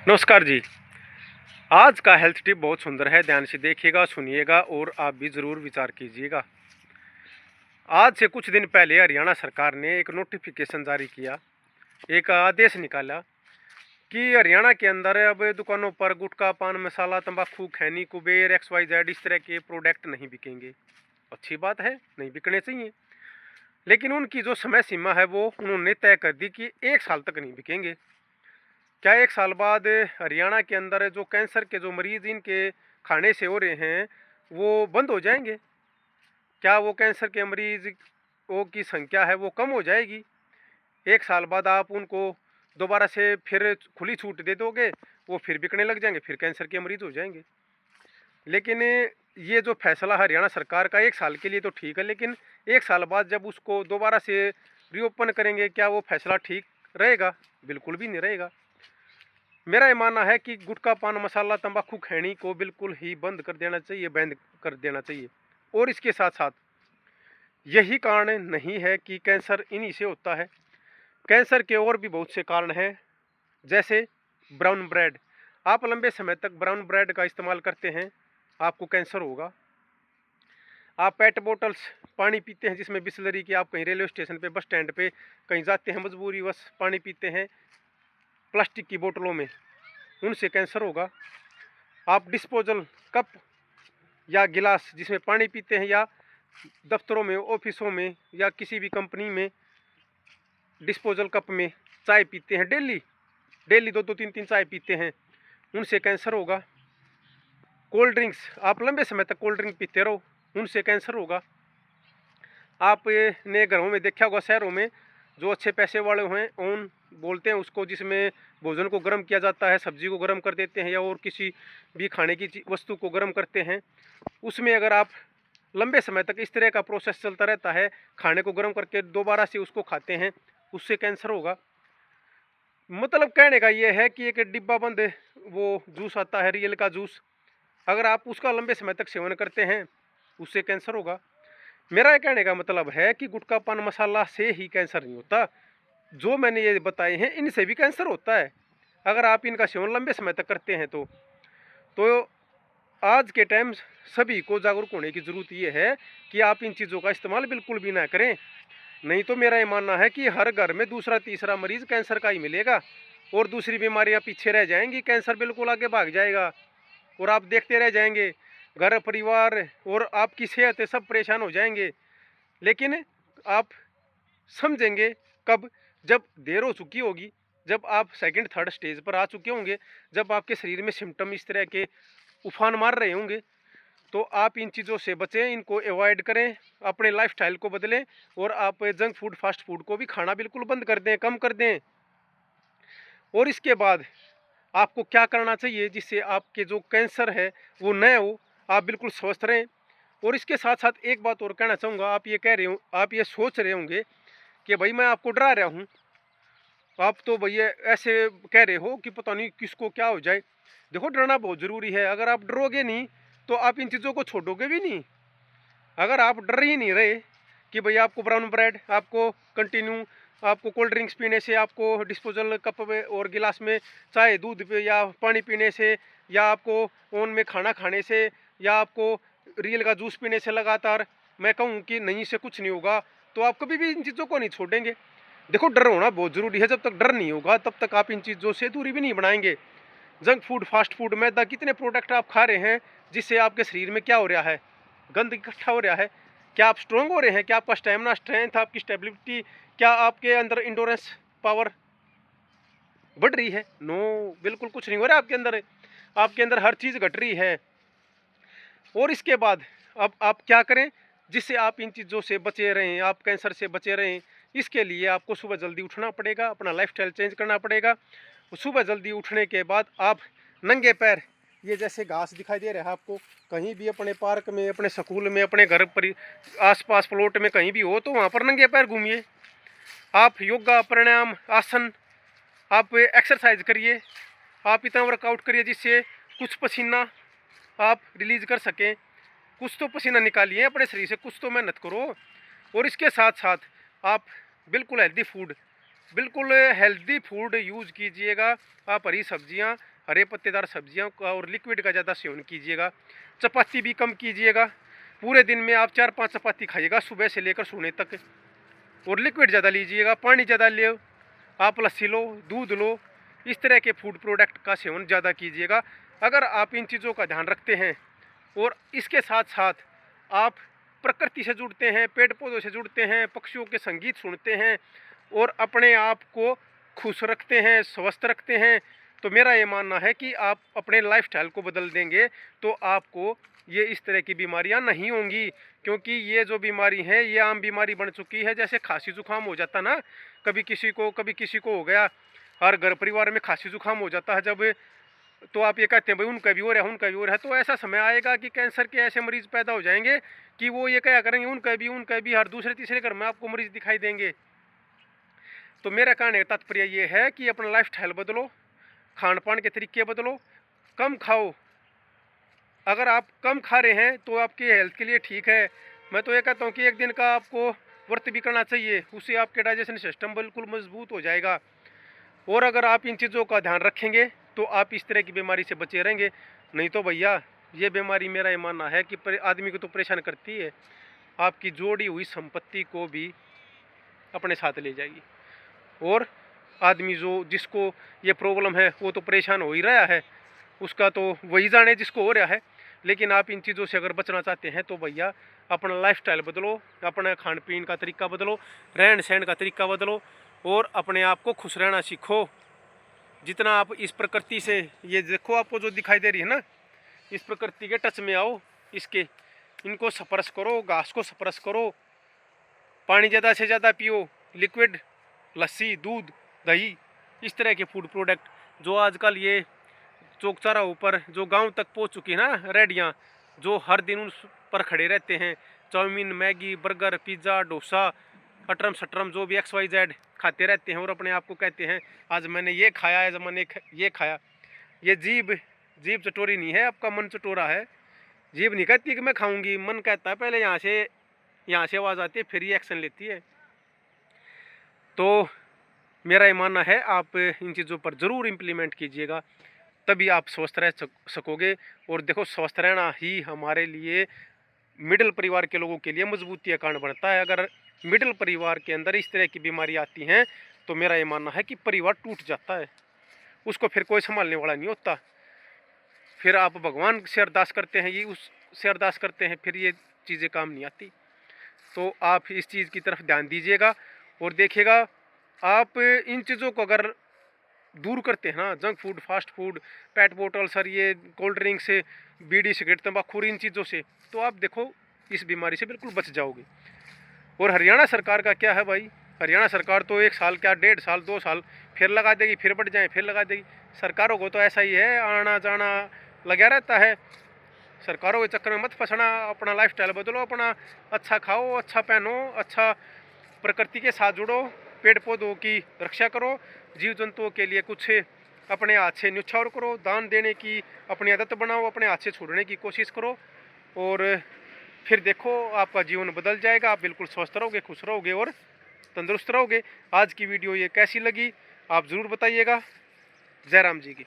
नमस्कार जी। आज का हेल्थ टिप बहुत सुंदर है, ध्यान से देखिएगा, सुनिएगा और आप भी ज़रूर विचार कीजिएगा। आज से कुछ दिन पहले हरियाणा सरकार ने एक नोटिफिकेशन जारी किया, एक आदेश निकाला कि हरियाणा के अंदर अब दुकानों पर गुटखा, पान मसाला, तंबाकू, खैनी, कुबेर, XYZ इस तरह के प्रोडक्ट नहीं बिकेंगे। अच्छी बात है, नहीं बिकने चाहिए, लेकिन उनकी जो समय सीमा है वो उन्होंने तय कर दी कि 1 साल तक नहीं बिकेंगे। क्या 1 साल बाद हरियाणा के अंदर जो कैंसर के जो मरीज इनके खाने से हो रहे हैं वो बंद हो जाएंगे? क्या वो कैंसर के मरीजों की संख्या है वो कम हो जाएगी? 1 साल बाद आप उनको दोबारा से फिर खुली छूट दे दोगे, वो फिर बिकने लग जाएंगे, फिर कैंसर के मरीज हो जाएंगे। लेकिन ये जो फैसला हरियाणा सरकार का 1 साल के लिए तो ठीक है, लेकिन 1 साल बाद जब उसको दोबारा से रीओपन करेंगे, क्या वो फैसला ठीक रहेगा? बिल्कुल भी नहीं रहेगा। मेरा ये मानना है कि गुटखा, पान मसाला, तंबाकू, खैनी को बिल्कुल ही बंद कर देना चाहिए, बैन कर देना चाहिए। और इसके साथ साथ यही कारण नहीं है कि कैंसर इन्हीं से होता है। कैंसर के और भी बहुत से कारण हैं, जैसे ब्राउन ब्रेड। आप लंबे समय तक ब्राउन ब्रेड का इस्तेमाल करते हैं, आपको कैंसर होगा। आप पेट बोटल्स पानी पीते हैं जिसमें बिसलरी की, आप कहीं रेलवे स्टेशन पे, बस स्टैंड पे कहीं जाते हैं, मजबूरीवश पानी पीते हैं प्लास्टिक की बोतलों में, उनसे कैंसर होगा। आप डिस्पोजल कप या गिलास जिसमें पानी पीते हैं, या दफ्तरों में, ऑफिसों में या किसी भी कंपनी में डिस्पोजल कप में चाय पीते हैं, डेली डेली 2-2 3-3 चाय पीते हैं, उनसे कैंसर होगा। कोल्ड ड्रिंक्स, आप लंबे समय तक कोल्ड ड्रिंक पीते रहो, उनसे कैंसर होगा। आपने घरों में देखा होगा, शहरों में जो अच्छे पैसे वाले हैं, ओवन बोलते हैं उसको, जिसमें भोजन को गर्म किया जाता है, सब्जी को गर्म कर देते हैं या और किसी भी खाने की वस्तु को गर्म करते हैं, उसमें अगर आप लंबे समय तक इस तरह का प्रोसेस चलता रहता है, खाने को गर्म करके दोबारा से उसको खाते हैं, उससे कैंसर होगा। मतलब कहने का ये है कि एक डिब्बा बंद वो जूस आता है, रियल का जूस, अगर आप उसका लंबे समय तक सेवन करते हैं, उससे कैंसर होगा। मेरा ये कहने का मतलब है कि गुटखा, पान मसाला से ही कैंसर नहीं होता, जो मैंने ये बताए हैं इनसे भी कैंसर होता है, अगर आप इनका सेवन लंबे समय तक करते हैं तो आज के टाइम सभी को जागरूक होने की ज़रूरत ये है कि आप इन चीज़ों का इस्तेमाल बिल्कुल भी ना करें। नहीं तो मेरा ये मानना है कि हर घर में दूसरा तीसरा मरीज़ कैंसर का ही मिलेगा और दूसरी बीमारियां पीछे रह जाएंगी, कैंसर बिल्कुल आगे भाग जाएगा और आप देखते रह जाएंगे, घर परिवार और आपकी सेहत सब परेशान हो जाएंगे। लेकिन आप समझेंगे कब? जब देर हो चुकी होगी, जब आप सेकंड थर्ड स्टेज पर आ चुके होंगे, जब आपके शरीर में सिम्टम इस तरह के उफान मार रहे होंगे, तो आप इन चीज़ों से बचें, इनको अवॉइड करें, अपने लाइफस्टाइल को बदलें और आप जंक फूड, फास्ट फूड को भी खाना बिल्कुल बंद कर दें, कम कर दें। और इसके बाद आपको क्या करना चाहिए जिससे आपके जो कैंसर है वो न हो, आप बिल्कुल स्वस्थ रहें। और इसके साथ साथ एक बात और कहना चाहूँगा, आप ये कह रहे हो, आप ये सोच रहे होंगे कि भाई मैं आपको डरा रहा हूँ, आप तो भैया ऐसे कह रहे हो कि पता नहीं किसको क्या हो जाए। देखो, डरना बहुत ज़रूरी है, अगर आप डरोगे नहीं तो आप इन चीज़ों को छोड़ोगे भी नहीं। अगर आप डर ही नहीं रहे कि भैया आपको ब्राउन ब्रेड, आपको कंटिन्यू, आपको कोल्ड ड्रिंक्स पीने से, आपको डिस्पोजल कप में और गिलास में चाय दूध पे या पानी पीने से, या आपको ओवन में खाना खाने से, या आपको रियल का जूस पीने से लगातार मैं कहूँ कि नहीं से कुछ नहीं होगा, तो आप कभी भी इन चीज़ों को नहीं छोड़ेंगे। देखो, डर होना बहुत ज़रूरी है, जब तक डर नहीं होगा तब तक आप इन चीज़ों से दूरी भी नहीं बनाएंगे। जंक फूड, फास्ट फूड, मैदा, कितने प्रोडक्ट आप खा रहे हैं जिससे आपके शरीर में क्या हो रहा है? गंद इकट्ठा हो रहा है। क्या आप स्ट्रोंग हो रहे हैं? क्या आपका स्टेमिना, स्ट्रेंथ, आपकी स्टेबिलिटी, क्या आपके अंदर इंडोरेंस पावर बढ़ रही है? नो, बिल्कुल कुछ नहीं हो रहा आपके अंदर। आपके अंदर हर चीज़ घट रही है। और इसके बाद अब आप क्या करें जिससे आप इन चीज़ों से बचे रहें, आप कैंसर से बचे रहें? इसके लिए आपको सुबह जल्दी उठना पड़ेगा, अपना लाइफस्टाइल चेंज करना पड़ेगा। सुबह जल्दी उठने के बाद आप नंगे पैर, ये जैसे घास दिखाई दे रहा है आपको, कहीं भी अपने पार्क में, अपने स्कूल में, अपने घर पर, आसपास प्लॉट में कहीं भी हो, तो वहाँ पर नंगे पैर घूमिए। आप योगा, प्राणायाम, आसन, आप एक्सरसाइज करिए, आप इतना वर्कआउट करिए जिससे कुछ पसीना आप रिलीज कर सकें। कुछ तो पसीना निकालिए अपने शरीर से, कुछ तो मेहनत करो। और इसके साथ साथ आप बिल्कुल हेल्दी फूड यूज़ कीजिएगा। आप हरी सब्जियां, हरे पत्तेदार सब्जियों का और लिक्विड का ज़्यादा सेवन कीजिएगा। चपाती भी कम कीजिएगा। पूरे दिन में आप 4-5 चपाती खाइएगा सुबह से लेकर सोने तक। और लिक्विड ज़्यादा लीजिएगा, पानी ज़्यादा ले, आप लस्सी लो, दूध लो, इस तरह के फूड प्रोडक्ट का सेवन ज़्यादा कीजिएगा। अगर आप इन चीज़ों का ध्यान रखते हैं और इसके साथ साथ आप प्रकृति से जुड़ते हैं, पेड़ पौधों से जुड़ते हैं, पक्षियों के संगीत सुनते हैं और अपने आप को खुश रखते हैं, स्वस्थ रखते हैं, तो मेरा ये मानना है कि आप अपने लाइफस्टाइल को बदल देंगे तो आपको ये इस तरह की बीमारियां नहीं होंगी। क्योंकि ये जो बीमारी है ये आम बीमारी बन चुकी है। जैसे खांसी जुकाम हो जाता ना, कभी किसी को हो गया, हर घर परिवार में खांसी जुकाम हो जाता है जब, तो आप ये कहते हैं भाई उनका भी हो रहा है, उनका भी हो रहा है। तो ऐसा समय आएगा कि कैंसर के ऐसे मरीज पैदा हो जाएंगे कि वो ये क्या करेंगे, उनका भी हर दूसरे तीसरे घर में आपको मरीज दिखाई देंगे। तो मेरा कहने का तात्पर्य ये है कि अपना लाइफस्टाइल बदलो, खान पान के तरीके बदलो, कम खाओ। अगर आप कम खा रहे हैं तो आपके हेल्थ के लिए ठीक है। मैं तो ये कहता हूँ कि एक दिन का आपको व्रत भी करना चाहिए, उससे आपके डाइजेशन सिस्टम बिल्कुल मजबूत हो जाएगा। और अगर आप इन चीज़ों का ध्यान रखेंगे तो आप इस तरह की बीमारी से बचे रहेंगे। नहीं तो भैया ये बीमारी, मेरा ये मानना है कि आदमी को तो परेशान करती है, आपकी जोड़ी हुई संपत्ति को भी अपने साथ ले जाएगी। और आदमी जिसको ये प्रॉब्लम है वो तो परेशान हो ही रहा है, उसका तो वही जाने जिसको हो रहा है। लेकिन आप इन चीज़ों से अगर बचना चाहते हैं तो भैया अपना लाइफस्टाइल बदलो, अपना खान पीन का तरीका बदलो, रहन सहन का तरीका बदलो और अपने आप को खुश रहना सीखो। जितना आप इस प्रकृति से, ये देखो आपको जो दिखाई दे रही है ना, इस प्रकृति के टच में आओ, इनको स्पर्श करो, घास को स्पर्श करो, पानी ज़्यादा से ज़्यादा पियो, लिक्विड, लस्सी, दूध, दही, इस तरह के फूड प्रोडक्ट जो आजकल ये चौक चौराहों पर जो गांव तक पहुंच चुकी है ना रेडियां, जो हर दिन उन पर खड़े रहते हैं, chowmein, Maggi, burger, pizza, dosa, अटरम सटरम जो भी XYZ खाते रहते हैं और अपने आप को कहते हैं आज मैंने ये खाया, आज मैंने ये खाया। ये जीभ चटोरी नहीं है, आपका मन चटोरा है। जीभ नहीं कहती कि मैं खाऊंगी, मन कहता है पहले यहाँ से आवाज़ आती है फिर ये एक्शन लेती है। तो मेरा ये मानना है आप इन चीज़ों पर ज़रूर इम्प्लीमेंट कीजिएगा, तभी आप स्वस्थ रह सकोगे। और देखो स्वस्थ रहना ही हमारे लिए, मिडिल परिवार के लोगों के लिए मजबूती का कारण बनता है। अगर मिडिल परिवार के अंदर इस तरह की बीमारी आती हैं तो मेरा ये मानना है कि परिवार टूट जाता है, उसको फिर कोई संभालने वाला नहीं होता। फिर आप भगवान से अरदास करते हैं, ये उससे अरदास करते हैं, फिर ये चीज़ें काम नहीं आती। तो आप इस चीज़ की तरफ ध्यान दीजिएगा और देखिएगा आप इन चीज़ों को अगर दूर करते हैं ना, जंक फूड, फास्ट फूड, पेट बोतल, सर ये कोल्ड ड्रिंक से, बीड़ी सिगरेट, तंबाकू, इन चीज़ों से, तो आप देखो इस बीमारी से बिल्कुल बच जाओगे। और हरियाणा सरकार का क्या है भाई, हरियाणा सरकार तो 1 साल क्या 1.5 साल 2 साल फिर लगा देगी, फिर बढ़ जाए फिर लगा देगी। सरकारों को तो ऐसा ही है, आना जाना लगा रहता है। सरकारों के चक्कर में मत फंसना, अपना लाइफस्टाइल बदलो, अपना अच्छा खाओ, अच्छा पहनो, अच्छा प्रकृति के साथ जुड़ो, पेड़ पौधों की रक्षा करो, जीव जंतुओं के लिए कुछ अपने हाथ से न्यौछावर करो, दान देने की अपनी आदत बनाओ, अपने हाथ से छोड़ने की कोशिश करो और फिर देखो आपका जीवन बदल जाएगा। आप बिल्कुल स्वस्थ रहोगे, खुश रहोगे और तंदुरुस्त रहोगे। आज की वीडियो ये कैसी लगी आप ज़रूर बताइएगा। जय राम जी की।